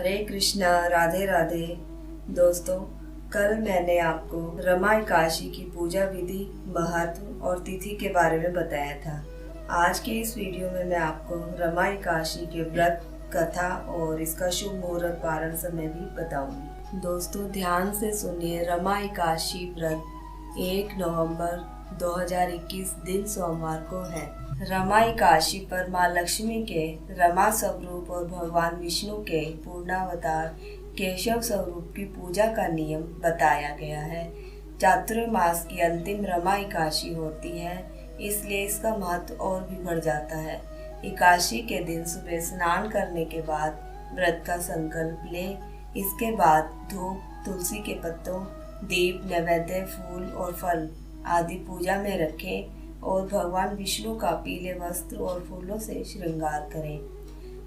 हरे कृष्णा, राधे राधे। दोस्तों, कल मैंने आपको रमा एकादशी की पूजा विधि, महत्व और तिथि के बारे में बताया था। आज के इस वीडियो में मैं आपको रमा एकादशी के व्रत, कथा और इसका शुभ मुहूर्त पारण समय भी बताऊंगी। दोस्तों, ध्यान से सुनिए। रमा एकादशी व्रत 1 नवंबर 2021 दिन सोमवार को है। रमा एकादशी पर माँ लक्ष्मी के रमा स्वरूप और भगवान विष्णु के पूर्णावतार केशव स्वरूप की पूजा का नियम बताया गया है। चातुर्मास की अंतिम रमा एकादशी होती है, इसलिए इसका महत्व और भी बढ़ जाता है। एकादशी के दिन सुबह स्नान करने के बाद व्रत का संकल्प लें। इसके बाद धूप, तुलसी के पत्तों, दीप, नैवेद्य, फूल और फल आदि पूजा में रखें और भगवान विष्णु का पीले वस्त्र और फूलों से श्रृंगार करें।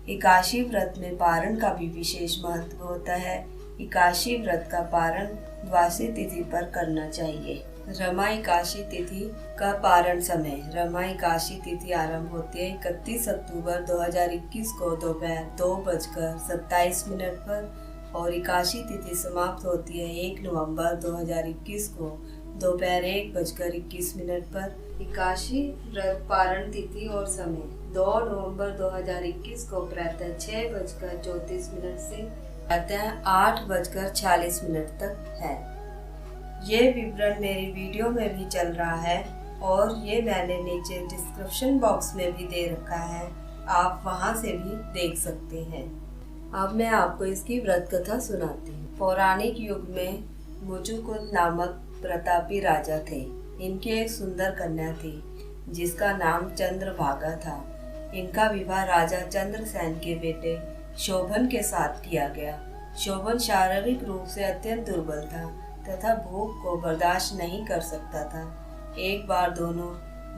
एकादशी व्रत में पारण का भी विशेष महत्व होता है। एकादशी व्रत का पारण द्वादशी तिथि पर करना चाहिए। रमा एकादशी तिथि का पारण समय। रमा एकादशी तिथि आरंभ होती है 31 अक्टूबर 2021 को दोपहर 2:27 पर और एकादशी तिथि समाप्त होती है 1 नवंबर 2021 को दोपहर 1:21 पर। एकादशी व्रत पारण तिथि और समय 2 नवंबर 2021 को प्रातः 6:34 से प्रातः 8:46 तक है। ये विवरण मेरी वीडियो में भी चल रहा है और ये मैंने नीचे डिस्क्रिप्शन बॉक्स में भी दे रखा है, आप वहां से भी देख सकते हैं। अब मैं आपको इसकी व्रत कथा सुनाती हूँ। पौराणिक युग में मुचुकुंद नामक प्रतापी राजा थे। इनकी एक सुंदर कन्या थी जिसका नाम चंद्रभागा था। इनका विवाह राजा चंद्रसेन के बेटे शोभन के साथ किया गया। शोभन शारीरिक रूप से अत्यंत दुर्बल था तथा भूख को बर्दाश्त नहीं कर सकता था। एक बार दोनों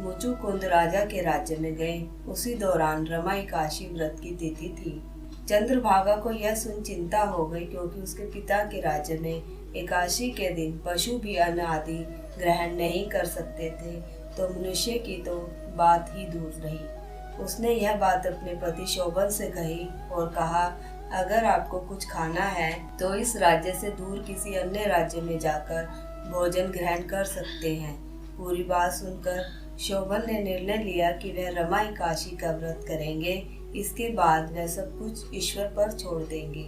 मुचुकुंद राजा के राज्य में गए। उसी दौरान रमा एकादशी व्रत की तिथि थी। चंद्रभागा को यह सुन चिंता हो गई, क्योंकि उसके पिता के राज्य में एकादशी के दिन पशु भी अन्न आदि ग्रहण नहीं कर सकते थे, तो मनुष्य की तो बात ही दूर रही। उसने यह बात अपने पति शोभन से कही और कहा, अगर आपको कुछ खाना है तो इस राज्य से दूर किसी अन्य राज्य में जाकर भोजन ग्रहण कर सकते हैं। पूरी बात सुनकर शोभन ने निर्णय लिया कि वह रमा एकादशी का व्रत करेंगे। इसके बाद वह सब कुछ ईश्वर पर छोड़ देंगे।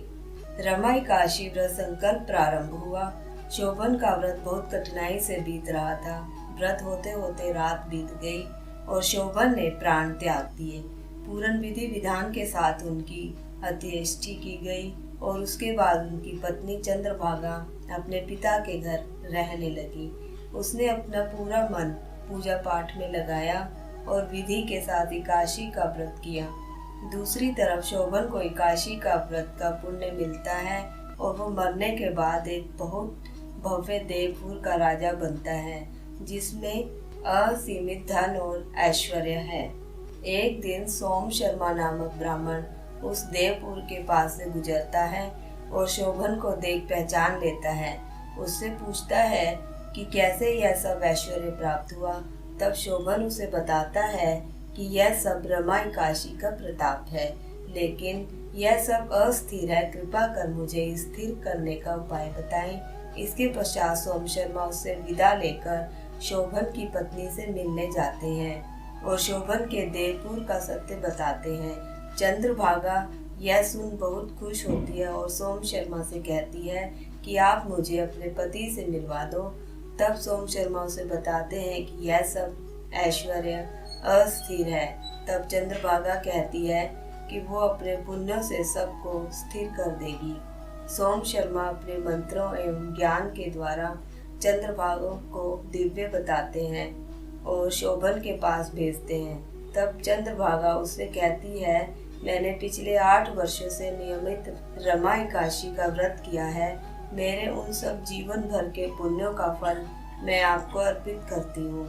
रमा एकादशी व्रत संकल्प प्रारंभ हुआ। शोभन का व्रत बहुत कठिनाई से बीत रहा था। व्रत होते होते रात बीत गई और शोभन ने प्राण त्याग दिए। पूर्ण विधि विधान के साथ उनकी अंत्येष्टि की गई और उसके बाद उनकी पत्नी चंद्रभागा अपने पिता के घर रहने लगी। उसने अपना पूरा मन पूजा पाठ में लगाया और विधि के साथ एकादशी का व्रत किया। दूसरी तरफ शोभन को एकादशी का व्रत का पुण्य मिलता है और वो मरने के बाद एक बहुत भव्य देवपुर का राजा बनता है, जिसमें असीमित धन और ऐश्वर्य है। एक दिन सोम शर्मा नामक ब्राह्मण उस देवपुर के पास से गुजरता है और शोभन को देख पहचान लेता है। उससे पूछता है कि कैसे यह सब ऐश्वर्य प्राप्त हुआ। तब शोभन उसे बताता है कि यह सब रमा एकादशी का प्रताप है, लेकिन यह सब अस्थिर है। कृपा कर मुझे स्थिर करने का उपाय बताएं। इसके पश्चात सोम शर्मा उससे विदा लेकर शोभन की पत्नी से मिलने जाते हैं और शोभन के देवपुर का सत्य बताते हैं। चंद्रभागा यह सुन बहुत खुश होती है और सोम शर्मा से कहती है कि आप मुझे अपने पति से मिलवा दो। तब सोम शर्मा उसे बताते हैं कि यह सब ऐश्वर्य अस्थिर है। तब चंद्रभागा कहती है कि वो अपने पुण्यों से सबको स्थिर कर देगी। सोम शर्मा अपने मंत्रों एवं ज्ञान के द्वारा चंद्रभागा को दिव्य बताते हैं और शोभन के पास भेजते हैं। तब चंद्रभागा उससे कहती है, मैंने पिछले 8 वर्षों से नियमित रमा एकादशी का व्रत किया है। मेरे उन सब जीवन भर के पुण्यों का फल मैं आपको अर्पित करती हूँ।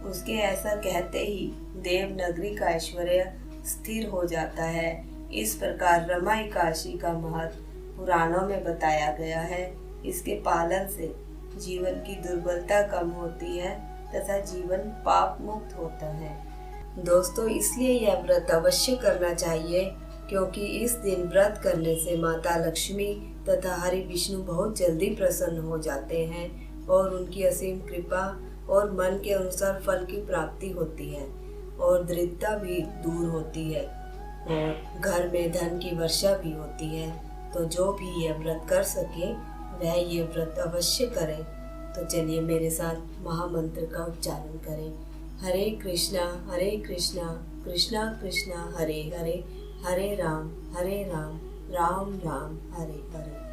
उसके ऐसा कहते ही देव नगरी का ऐश्वर्य स्थिर हो जाता है। इस प्रकार रमा एकादशी का महत्व पुराणों में बताया गया है। इसके पालन से जीवन की दुर्बलता कम होती है तथा जीवन पाप मुक्त होता है। दोस्तों, इसलिए यह व्रत अवश्य करना चाहिए, क्योंकि इस दिन व्रत करने से माता लक्ष्मी तथा हरि विष्णु बहुत जल्दी प्रसन्न हो जाते हैं और उनकी असीम कृपा और मन के अनुसार फल की प्राप्ति होती है और दरिद्रता भी दूर होती है और घर में धन की वर्षा भी होती है। तो जो भी यह व्रत कर सके वह ये व्रत अवश्य करे। तो चलिए मेरे साथ महामंत्र का उच्चारण करें। हरे कृष्णा कृष्णा कृष्णा हरे हरे, हरे राम राम राम हरे हरे।